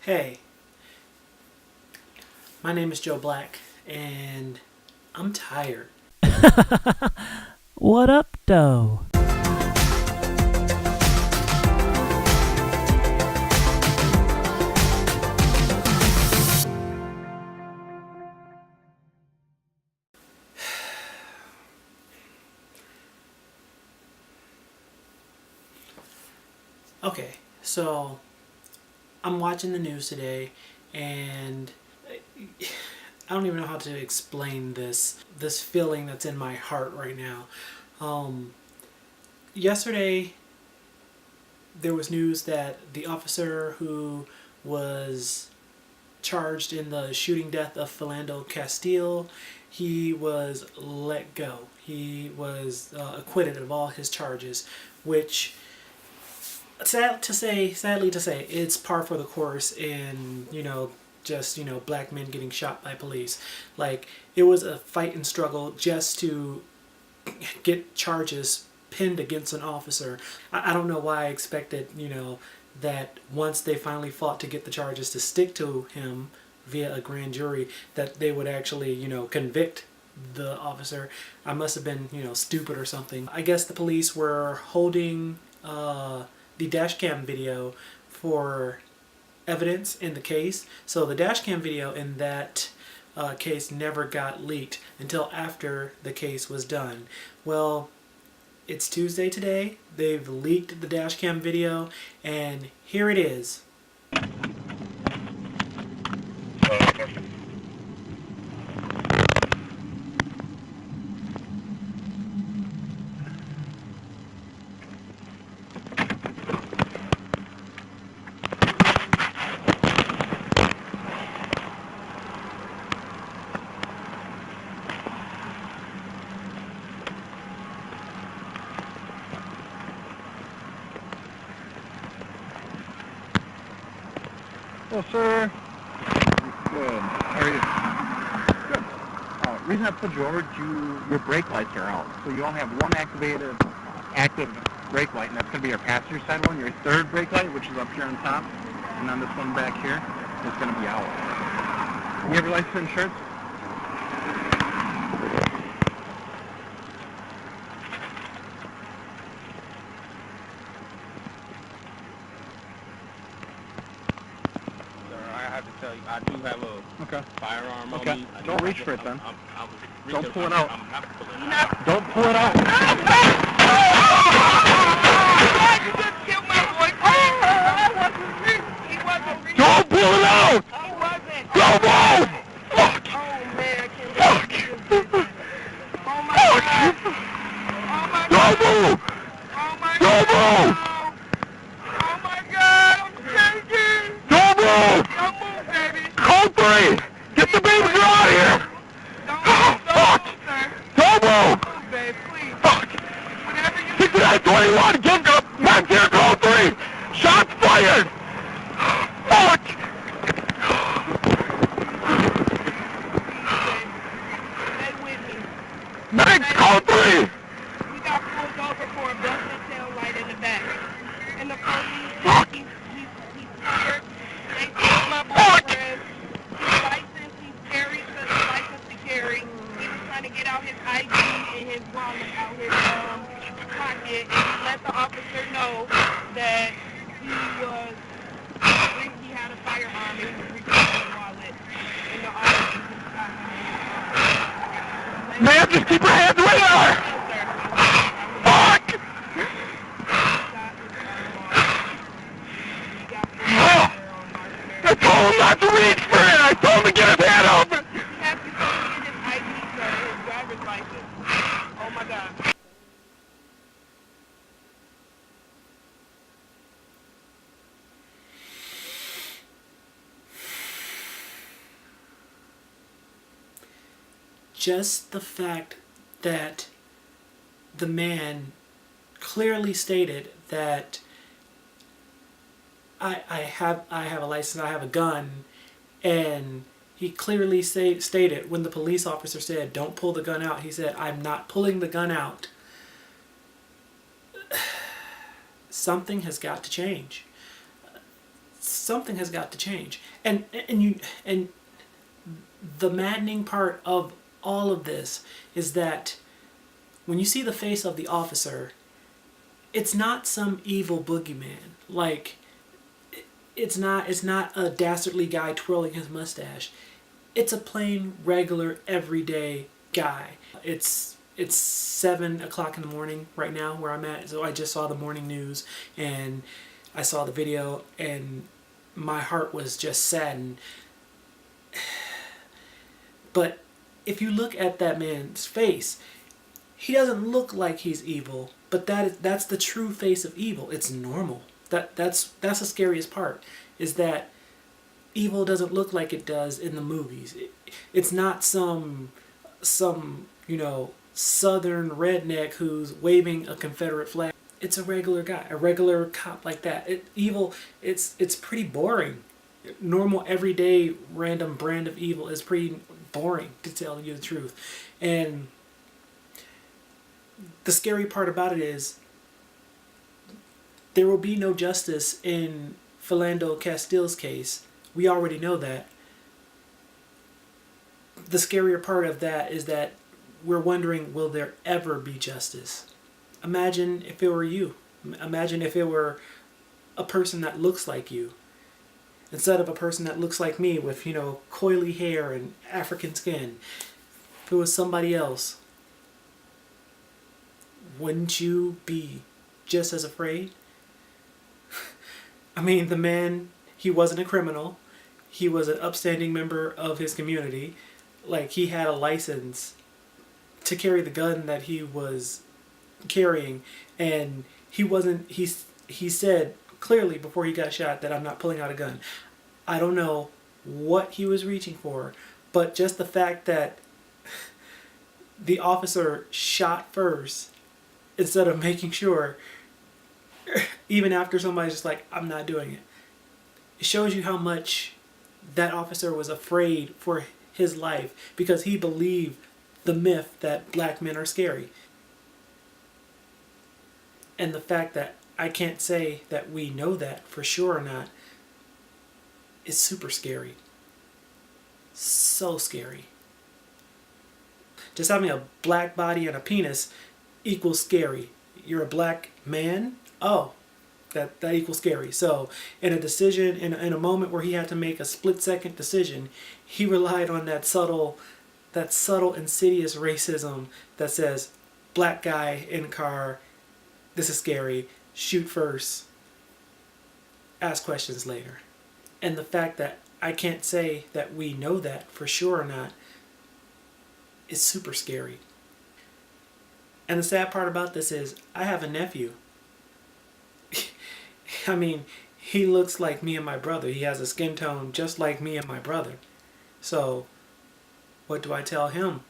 Hey, my name is Joe Black, and I'm tired. What up, though? Okay, so I'm watching the news today, and I don't even know how to explain this feeling that's in my heart right now. Yesterday, there was news that the officer who was charged in the shooting death of Philando Castile, he was let go. He was acquitted of all his charges, which, sadly to say, it's par for the course in, just, black men getting shot by police. Like, it was a fight and struggle just to get charges pinned against an officer. I don't know why I expected, that once they finally fought to get the charges to stick to him via a grand jury, that they would actually, convict the officer. I must have been, stupid or something. I guess the police were holding the dashcam video for evidence in the case. So the dashcam video in that case never got leaked until after the case was done. Well, it's Tuesday today. They've leaked the dashcam video, and here it is. Well, sir. Good. How are you? Good. Reason I pulled you over, your brake lights are out. So you only have one active brake light, and that's going to be your passenger side one. Your third brake light, which is up here on top, and then this one back here, is going to be out. You have your license and insurance? I do have a firearm on me. Don't reach for it then. Don't pull it out. I'm not pulling it out. Don't pull it out. You just killed my boyfriend. He wasn't reaching. Don't pull it out! He wasn't. Don't move! Fuck! Oh man, I can't Fuck! believe this. Oh my god. Oh my Don't god. move! Oh my Don't god. move! Oh my god. I'm shaking. Don't move! Don't move, baby. Code 3! Get the baby girl out of here! Don't Fuck! move, sir. Don't move! Don't move, babe, please. Fuck! Whatever you 6921, give up! Back here, code 3! Shots fired! Fuck! Stay with me. Medics, code 3! We got pulled over for a busted tail light in the back. And the police, Fuck! he's scared. They took my boyfriend. His license, he's carried the license to carry. He was trying to get out his ID and his wallet out his pocket. And he let the officer know that he had a firearm and he was reaching for the wallet. And the officer just got him. Man, just keep your hands where they are! Fuck! I told him not to reach for it! I told him to get his hand open! He has to show me his ID, sir, his driver's license. Oh my god. Just the fact that the man clearly stated that I have a license, I have a gun, and he clearly stated when the police officer said, "Don't pull the gun out," he said, "I'm not pulling the gun out." Something has got to change. something has got to change. And the maddening part of all of this is that when you see the face of the officer, it's not some evil boogeyman. Like, it's not a dastardly guy twirling his mustache. It's a plain, regular, everyday guy. It's 7 o'clock in the morning right now where I'm at, so I just saw the morning news and I saw the video and my heart was just saddened. But if you look at that man's face, he doesn't look like he's evil, but that's the true face of evil. It's normal. That's the scariest part, is that evil doesn't look like it does in the movies. It's not some you know, southern redneck who's waving a Confederate flag. It's a regular guy, a regular cop like that. Evil, it's pretty boring. Normal, everyday, random brand of evil is pretty boring, to tell you the truth. And the scary part about it is there will be no justice in Philando Castile's case. We already know that. The scarier part of that is that we're wondering, will there ever be justice? Imagine if it were you. Imagine if it were a person that looks like you, instead of a person that looks like me with, you know, coily hair and African skin. If it was somebody else, wouldn't you be just as afraid? I mean, the man, he wasn't a criminal. He was an upstanding member of his community. Like, he had a license to carry the gun that he was carrying, and he said clearly before he got shot that I'm not pulling out a gun. I don't know what he was reaching for, but just the fact that the officer shot first instead of making sure, even after somebody's just like, I'm not doing it, it shows you how much that officer was afraid for his life, because he believed the myth that black men are scary. And the fact that I can't say that we know that for sure or not is super scary. So scary. Just having a black body and a penis equals scary. You're a black man? Oh, that equals scary. So in a decision, in a moment where he had to make a split-second decision, he relied on that subtle, insidious racism that says, black guy in a car, this is scary, shoot first, ask questions later. And the fact that I can't say that we know that for sure or not is super scary. And the sad part about this is, I have a nephew. I mean, he looks like me and my brother. He has a skin tone just like me and my brother. So, what do I tell him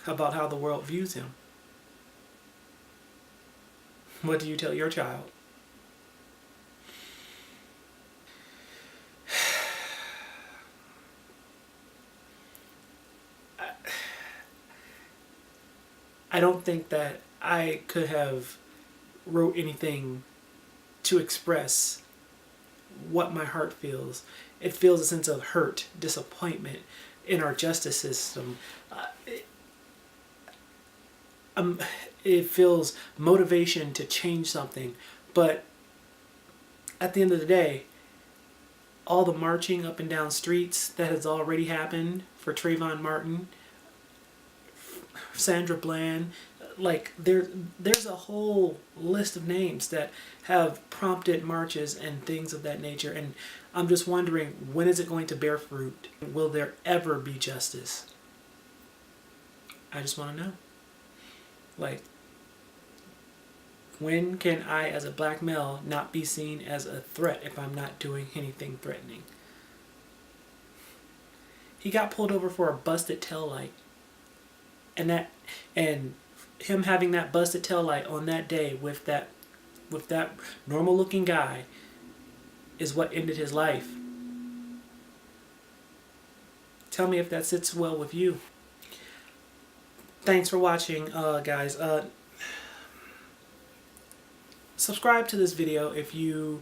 about how the world views him? What do you tell your child? I don't think that I could have wrote anything to express what my heart feels. It feels a sense of hurt, disappointment in our justice system. It feels motivation to change something. But at the end of the day, all the marching up and down streets that has already happened for Trayvon Martin, Sandra Bland, like there's a whole list of names that have prompted marches and things of that nature, and I'm just wondering, when is it going to bear fruit? Will there ever be justice? I just want to know. Like, when can I, as a black male, not be seen as a threat if I'm not doing anything threatening? He got pulled over for a busted taillight. And him having that busted taillight on that day with that normal looking guy is what ended his life. Tell me if that sits well with you. Thanks for watching, guys. Subscribe to this video if you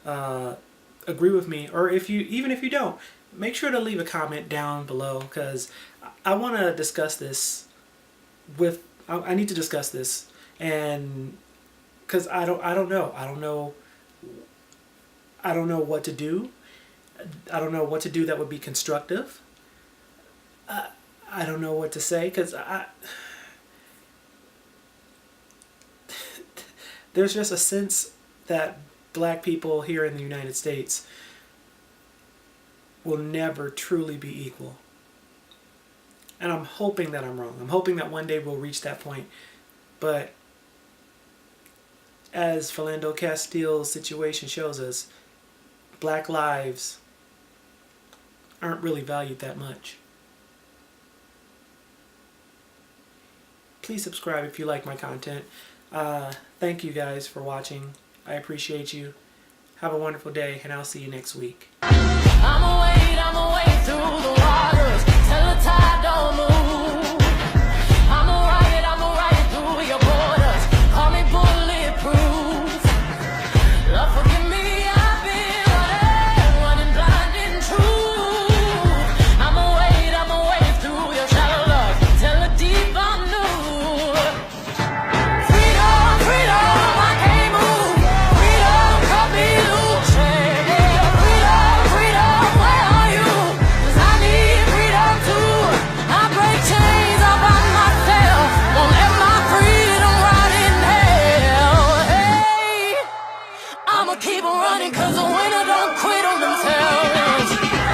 agree with me, or even if you don't, make sure to leave a comment down below, because I want to discuss this with. I need to discuss this, and because I don't know what to do. I don't know what to do that would be constructive. I don't know what to say, because there's just a sense that black people here in the United States will never truly be equal. And I'm hoping that I'm wrong. I'm hoping that one day we'll reach that point. But as Philando Castile's situation shows us, black lives aren't really valued that much. Please subscribe if you like my content. Thank you guys for watching. I appreciate you. Have a wonderful day, and I'll see you next week. I'm away through the